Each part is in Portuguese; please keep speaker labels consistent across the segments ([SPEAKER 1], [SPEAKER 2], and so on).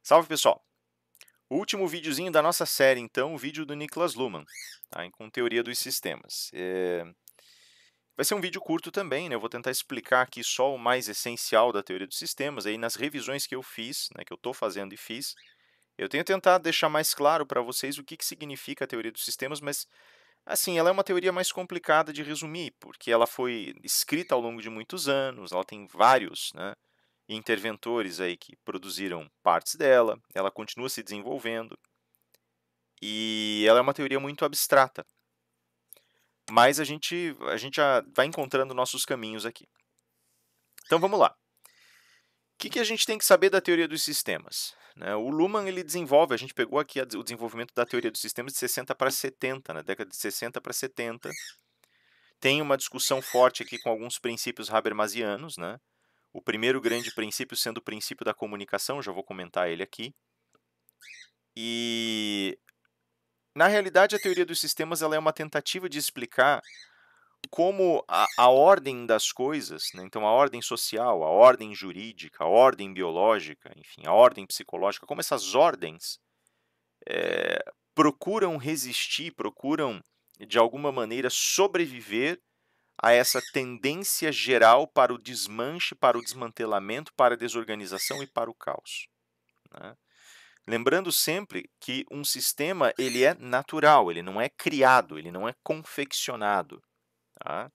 [SPEAKER 1] Salve, pessoal! O último videozinho da nossa série, então, o vídeo do Niklas Luhmann, tá? Com teoria dos sistemas. Vai ser um vídeo curto também, né? Eu vou tentar explicar aqui só o mais essencial da teoria dos sistemas. Aí, nas revisões que eu fiz, né, que eu estou fazendo e fiz, eu tenho tentado deixar mais claro para vocês o que significa a teoria dos sistemas, mas, assim, ela é uma teoria mais complicada de resumir, porque ela foi escrita ao longo de muitos anos, ela tem vários, né, interventores aí que produziram partes dela, ela continua se desenvolvendo e ela é uma teoria muito abstrata, mas a gente já vai encontrando nossos caminhos aqui. Então vamos lá. O que a gente tem que saber da teoria dos sistemas? Né? O Luhmann ele desenvolve, a gente pegou aqui o desenvolvimento da teoria dos sistemas de 60 para 70, na década de 60 para 70. Tem uma discussão forte aqui com alguns princípios habermasianos, né? O primeiro grande princípio sendo o princípio da comunicação, já vou comentar ele aqui. E, na realidade, a teoria dos sistemas ela é uma tentativa de explicar como a ordem das coisas, né? Então a ordem social, a ordem jurídica, a ordem biológica, enfim, a ordem psicológica, como essas ordens procuram resistir, procuram, de alguma maneira, sobreviver a essa tendência geral para o desmanche, para o desmantelamento, para a desorganização e para o caos, né? Lembrando sempre que um sistema ele é natural, ele não é criado, ele não é confeccionado. Tá?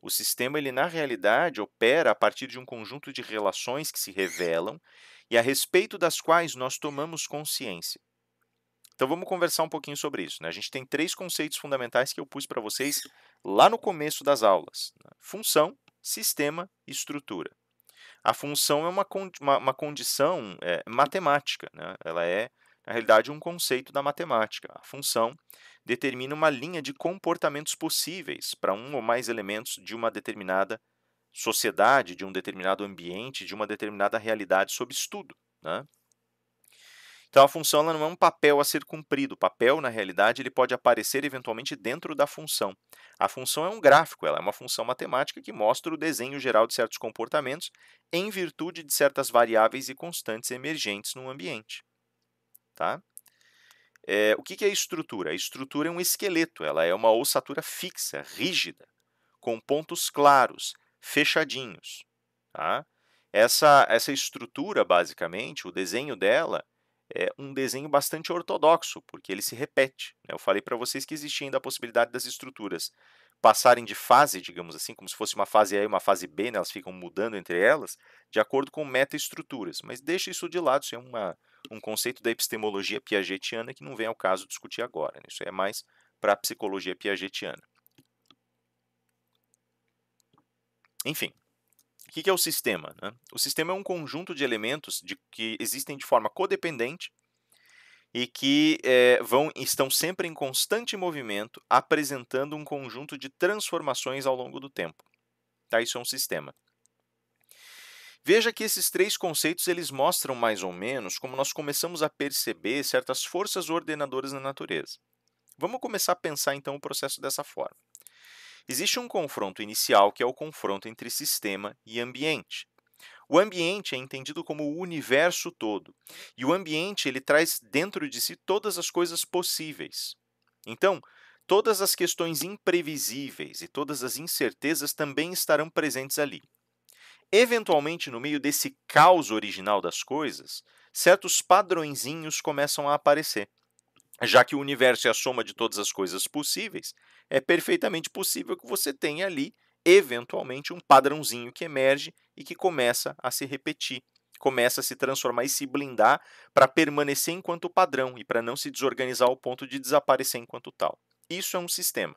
[SPEAKER 1] O sistema, ele, na realidade, opera a partir de um conjunto de relações que se revelam e a respeito das quais nós tomamos consciência. Então, vamos conversar um pouquinho sobre isso, né? A gente tem 3 conceitos fundamentais que eu pus para vocês lá no começo das aulas, né? Função, sistema e estrutura. A função é uma condição matemática, né? Ela é, na realidade, um conceito da matemática. A função determina uma linha de comportamentos possíveis para um ou mais elementos de uma determinada sociedade, de um determinado ambiente, de uma determinada realidade sob estudo, né? Então, a função ela não é um papel a ser cumprido. O papel, na realidade, ele pode aparecer eventualmente dentro da função. A função é um gráfico, ela é uma função matemática que mostra o desenho geral de certos comportamentos em virtude de certas variáveis e constantes emergentes no ambiente. Tá? O que é a estrutura? A estrutura é um esqueleto, ela é uma ossatura fixa, rígida, com pontos claros, fechadinhos. Tá? Essa estrutura, basicamente, o desenho dela é um desenho bastante ortodoxo, porque ele se repete, né? Eu falei para vocês que existia ainda a possibilidade das estruturas passarem de fase, digamos assim, como se fosse uma fase A e uma fase B, né? Elas ficam mudando entre elas, de acordo com metaestruturas. Mas deixa isso de lado, isso é um conceito da epistemologia piagetiana que não vem ao caso discutir agora, né? Isso é mais para a psicologia piagetiana. Enfim, o que é o sistema, né? O sistema é um conjunto de elementos que existem de forma codependente e que estão sempre em constante movimento, apresentando um conjunto de transformações ao longo do tempo. Tá? Isso é um sistema. Veja que esses 3 conceitos eles mostram mais ou menos como nós começamos a perceber certas forças ordenadoras na natureza. Vamos começar a pensar então o processo dessa forma. Existe um confronto inicial que é o confronto entre sistema e ambiente. O ambiente é entendido como o universo todo, e o ambiente ele traz dentro de si todas as coisas possíveis. Então, todas as questões imprevisíveis e todas as incertezas também estarão presentes ali. Eventualmente, no meio desse caos original das coisas, certos padrõezinhos começam a aparecer. Já que o universo é a soma de todas as coisas possíveis, é perfeitamente possível que você tenha ali, eventualmente, um padrãozinho que emerge e que começa a se repetir, começa a se transformar e se blindar para permanecer enquanto padrão e para não se desorganizar ao ponto de desaparecer enquanto tal. Isso é um sistema.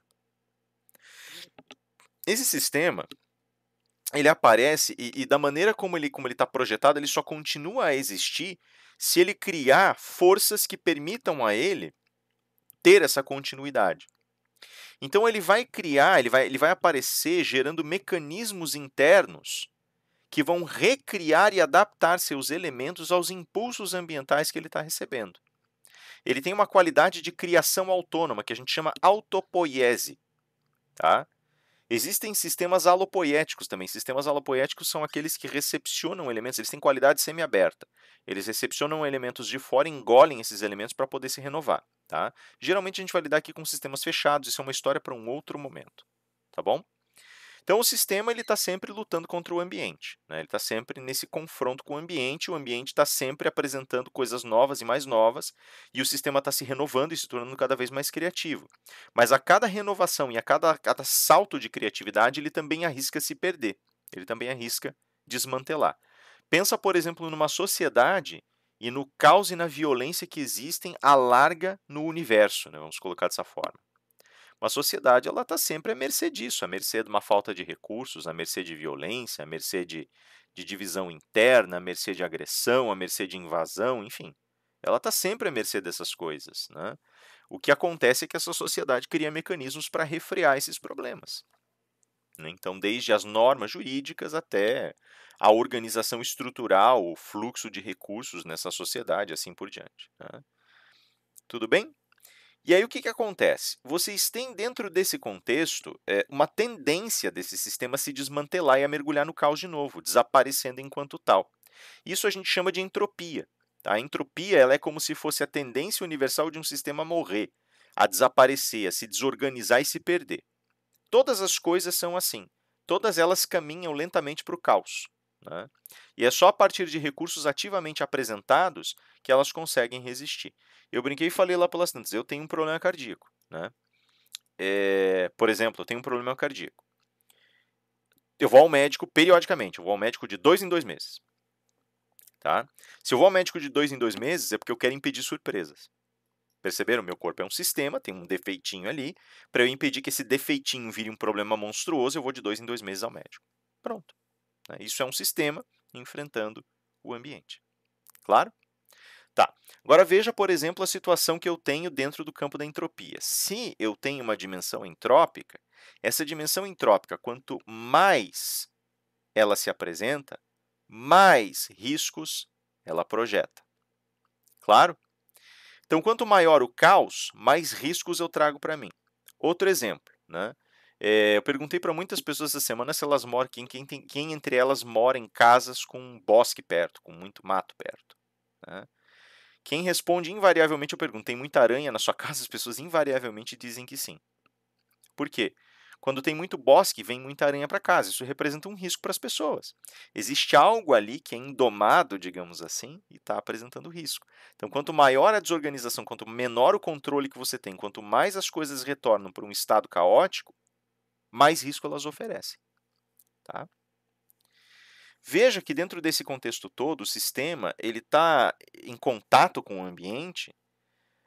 [SPEAKER 1] Esse sistema ele aparece e da maneira como ele está projetado, ele só continua a existir se ele criar forças que permitam a ele ter essa continuidade. Então ele vai criar, ele vai aparecer gerando mecanismos internos que vão recriar e adaptar seus elementos aos impulsos ambientais que ele está recebendo. Ele tem uma qualidade de criação autônoma que a gente chama autopoiese. Tá? Existem sistemas alopoéticos também. Sistemas alopoéticos são aqueles que recepcionam elementos, eles têm qualidade semi-aberta. Eles recepcionam elementos de fora e engolem esses elementos para poder se renovar, tá? Geralmente a gente vai lidar aqui com sistemas fechados, isso é uma história para um outro momento, tá bom? Então o sistema ele está sempre lutando contra o ambiente, né? Ele está sempre nesse confronto com o ambiente está sempre apresentando coisas novas e mais novas, e o sistema está se renovando e se tornando cada vez mais criativo. Mas a cada renovação e a cada salto de criatividade, ele também arrisca se perder, ele também arrisca desmantelar. Pensa, por exemplo, numa sociedade e no caos e na violência que existem à larga no universo, né? Vamos colocar dessa forma. Uma sociedade ela está sempre à mercê disso, à mercê de uma falta de recursos, à mercê de violência, à mercê de divisão interna, à mercê de agressão, à mercê de invasão, enfim. Ela está sempre à mercê dessas coisas, né? O que acontece é que essa sociedade cria mecanismos para refrear esses problemas, né? Então, desde as normas jurídicas até a organização estrutural, o fluxo de recursos nessa sociedade, assim por diante, né? Tudo bem? E aí o que acontece? Vocês têm dentro desse contexto, uma tendência desse sistema a se desmantelar e a mergulhar no caos de novo, desaparecendo enquanto tal. Isso a gente chama de entropia. Tá? A entropia ela é como se fosse a tendência universal de um sistema a morrer, a desaparecer, a se desorganizar e se perder. Todas as coisas são assim. Todas elas caminham lentamente para o caos, né? E é só a partir de recursos ativamente apresentados que elas conseguem resistir. Eu brinquei e falei lá pelas tantas, eu tenho um problema cardíaco, né? Por exemplo, eu tenho um problema cardíaco. Eu vou ao médico periodicamente, eu vou ao médico de 2 em 2 meses. Tá? Se eu vou ao médico de 2 em 2 meses, é porque eu quero impedir surpresas. Perceberam? Meu corpo é um sistema, tem um defeitinho ali. Para eu impedir que esse defeitinho vire um problema monstruoso, eu vou de 2 em 2 meses ao médico. Pronto, né? Isso é um sistema enfrentando o ambiente. Claro? Tá. Agora veja, por exemplo, a situação que eu tenho dentro do campo da entropia. Se eu tenho uma dimensão entrópica, essa dimensão entrópica, quanto mais ela se apresenta, mais riscos ela projeta. Claro? Então, quanto maior o caos, mais riscos eu trago para mim. Outro exemplo, né? Eu perguntei para muitas pessoas essa semana se elas moram, quem entre elas mora em casas com um bosque perto, com muito mato perto, né? Quem responde invariavelmente, eu pergunto, tem muita aranha na sua casa? As pessoas invariavelmente dizem que sim. Por quê? Quando tem muito bosque, vem muita aranha para casa. Isso representa um risco para as pessoas. Existe algo ali que é indomado, digamos assim, e está apresentando risco. Então, quanto maior a desorganização, quanto menor o controle que você tem, quanto mais as coisas retornam para um estado caótico, mais risco elas oferecem. Tá? Veja que dentro desse contexto todo, o sistema ele está em contato com o ambiente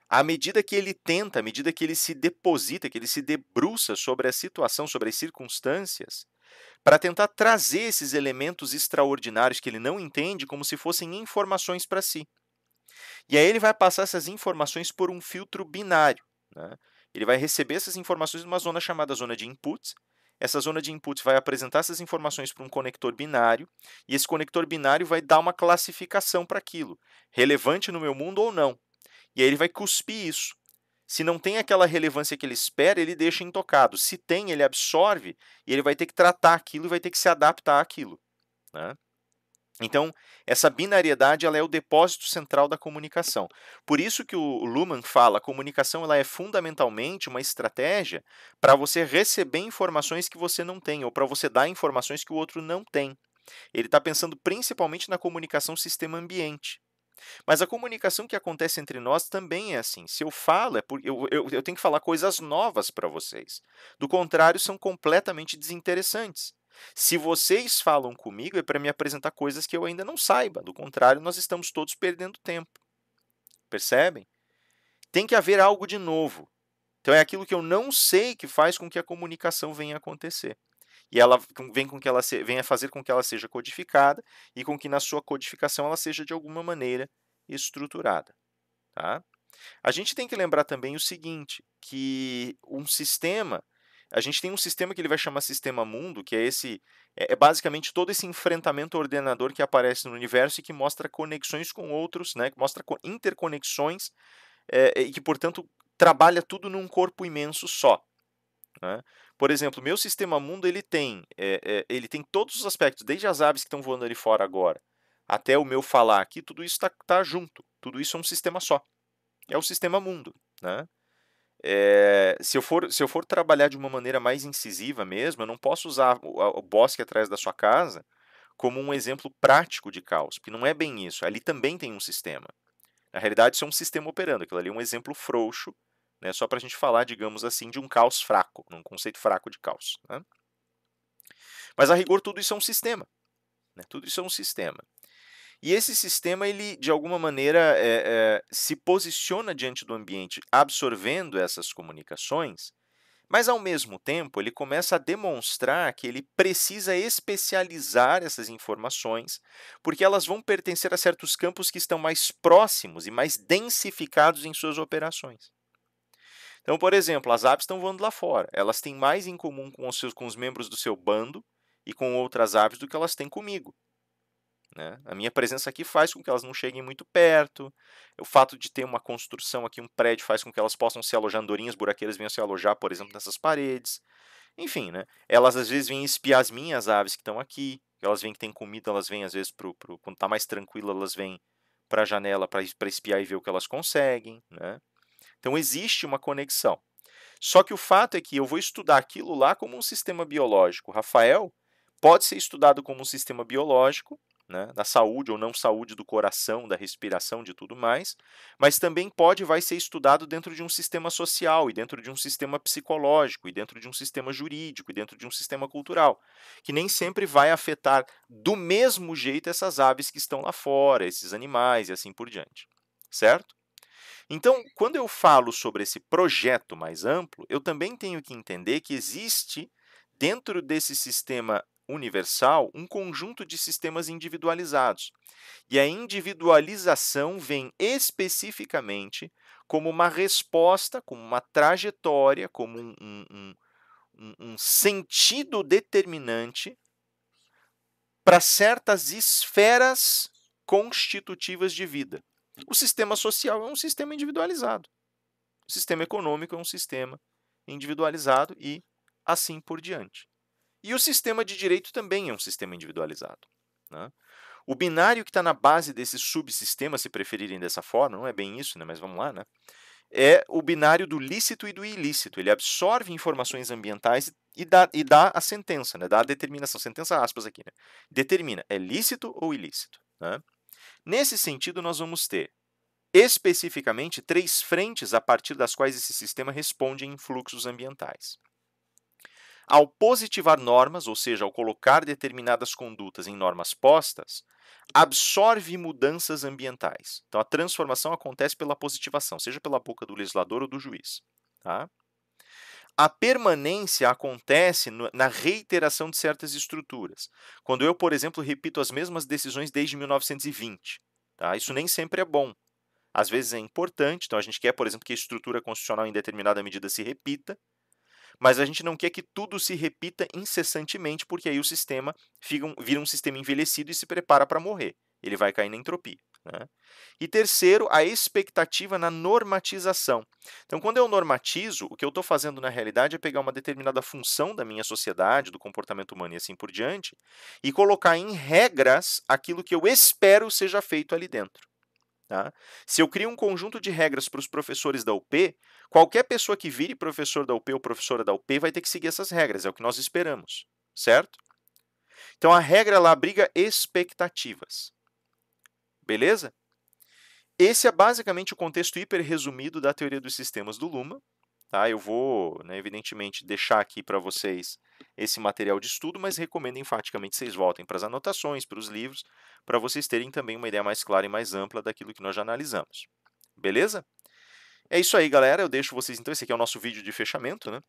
[SPEAKER 1] à medida que ele tenta, à medida que ele se deposita, que ele se debruça sobre a situação, sobre as circunstâncias, para tentar trazer esses elementos extraordinários que ele não entende como se fossem informações para si. E aí ele vai passar essas informações por um filtro binário, né? Ele vai receber essas informações numa zona chamada zona de inputs. Essa zona de inputs vai apresentar essas informações para um conector binário, e esse conector binário vai dar uma classificação para aquilo, relevante no meu mundo ou não. E aí ele vai cuspir isso. Se não tem aquela relevância que ele espera, ele deixa intocado. Se tem, ele absorve e ele vai ter que tratar aquilo e vai ter que se adaptar àquilo, né? Então, essa binariedade ela é o depósito central da comunicação. Por isso que o Luhmann fala, a comunicação ela é fundamentalmente uma estratégia para você receber informações que você não tem, ou para você dar informações que o outro não tem. Ele está pensando principalmente na comunicação sistema-ambiente. Mas a comunicação que acontece entre nós também é assim. Se eu falo, é porque eu tenho que falar coisas novas para vocês. Do contrário, são completamente desinteressantes. Se vocês falam comigo, é para me apresentar coisas que eu ainda não saiba. Do contrário, nós estamos todos perdendo tempo. Percebem? Tem que haver algo de novo. Então, é aquilo que eu não sei que faz com que a comunicação venha a acontecer. E ela venha fazer com que ela seja codificada e com que na sua codificação ela seja de alguma maneira estruturada. Tá? A gente tem que lembrar também o seguinte, que a gente tem um sistema que ele vai chamar sistema mundo, que é basicamente todo esse enfrentamento ordenador que aparece no universo e que mostra conexões com outros, né, que mostra interconexões e que, portanto, trabalha tudo num corpo imenso só, né? Por exemplo, o meu sistema mundo ele tem todos os aspectos, desde as aves que estão voando ali fora agora, até o meu falar aqui, tudo isso tá junto, tudo isso é um sistema só, é o sistema mundo, né. Se eu for trabalhar de uma maneira mais incisiva mesmo, eu não posso usar o bosque atrás da sua casa como um exemplo prático de caos, porque não é bem isso, ali também tem um sistema. Na realidade, isso é um sistema operando, aquilo ali é um exemplo frouxo, né, só para a gente falar, digamos assim, de um caos fraco, num conceito fraco de caos, né. Mas, a rigor, tudo isso é um sistema, né, tudo isso é um sistema. E esse sistema, ele, de alguma maneira, se posiciona diante do ambiente absorvendo essas comunicações, mas, ao mesmo tempo, ele começa a demonstrar que ele precisa especializar essas informações, porque elas vão pertencer a certos campos que estão mais próximos e mais densificados em suas operações. Então, por exemplo, as aves estão voando lá fora. Elas têm mais em comum com os membros do seu bando e com outras aves do que elas têm comigo, né? A minha presença aqui faz com que elas não cheguem muito perto. O fato de ter uma construção aqui, um prédio, faz com que elas possam se alojar, andorinhas buraqueiras venham se alojar, por exemplo, nessas paredes. Enfim, né? Elas às vezes vêm espiar as minhas aves que estão aqui. Elas veem que tem comida, elas vêm às vezes quando está mais tranquilo, elas vêm para a janela para espiar e ver o que elas conseguem, né? Então, existe uma conexão. Só que o fato é que eu vou estudar aquilo lá como um sistema biológico. O Rafael pode ser estudado como um sistema biológico, né, da saúde ou não saúde do coração, da respiração, de tudo mais, mas também vai ser estudado dentro de um sistema social, e dentro de um sistema psicológico, e dentro de um sistema jurídico, e dentro de um sistema cultural, que nem sempre vai afetar do mesmo jeito essas aves que estão lá fora, esses animais e assim por diante, certo? Então, quando eu falo sobre esse projeto mais amplo, eu também tenho que entender que existe, dentro desse sistema universal, um conjunto de sistemas individualizados. E a individualização vem especificamente como uma resposta, como uma trajetória, como um sentido determinante para certas esferas constitutivas de vida. O sistema social é um sistema individualizado. O sistema econômico é um sistema individualizado e assim por diante. E o sistema de direito também é um sistema individualizado, né? O binário que está na base desse subsistema, se preferirem dessa forma, não é bem isso, né, mas vamos lá, né, é o binário do lícito e do ilícito. Ele absorve informações ambientais e dá a sentença, né, dá a determinação, sentença aspas aqui, né, determina, é lícito ou ilícito, né? Nesse sentido, nós vamos ter especificamente 3 frentes a partir das quais esse sistema responde em fluxos ambientais. Ao positivar normas, ou seja, ao colocar determinadas condutas em normas postas, absorve mudanças ambientais. Então, a transformação acontece pela positivação, seja pela boca do legislador ou do juiz, tá? A permanência acontece na reiteração de certas estruturas. Quando eu, por exemplo, repito as mesmas decisões desde 1920, tá? Isso nem sempre é bom. Às vezes é importante, então a gente quer, por exemplo, que a estrutura constitucional em determinada medida se repita, mas a gente não quer que tudo se repita incessantemente, porque aí o sistema vira um sistema envelhecido e se prepara para morrer. Ele vai cair na entropia, né? E terceiro, a expectativa na normatização. Então, quando eu normatizo, o que eu estou fazendo na realidade é pegar uma determinada função da minha sociedade, do comportamento humano e assim por diante, e colocar em regras aquilo que eu espero seja feito ali dentro. Tá? Se eu crio um conjunto de regras para os professores da UP, qualquer pessoa que vire professor da UP ou professora da UP vai ter que seguir essas regras, é o que nós esperamos, certo? Então, a regra ela abriga expectativas, beleza? Esse é basicamente o contexto hiper resumido da teoria dos sistemas do Luhmann. Tá? Eu vou, né, evidentemente, deixar aqui para vocês esse material de estudo, mas recomendo enfaticamente que vocês voltem para as anotações, para os livros, para vocês terem também uma ideia mais clara e mais ampla daquilo que nós já analisamos. Beleza? É isso aí, galera. Eu deixo vocês, então, esse aqui é o nosso vídeo de fechamento, né?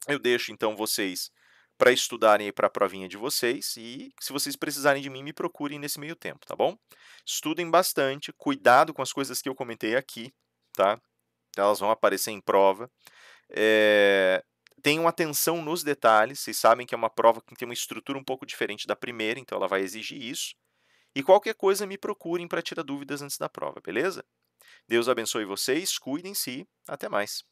[SPEAKER 1] Eu deixo, então, vocês para estudarem para a provinha de vocês e, se vocês precisarem de mim, me procurem nesse meio tempo, tá bom? Estudem bastante, cuidado com as coisas que eu comentei aqui, tá? Elas vão aparecer em prova. Tenham atenção nos detalhes, vocês sabem que é uma prova que tem uma estrutura um pouco diferente da primeira, então ela vai exigir isso. E qualquer coisa, me procurem para tirar dúvidas antes da prova, beleza? Deus abençoe vocês, cuidem-se, até mais.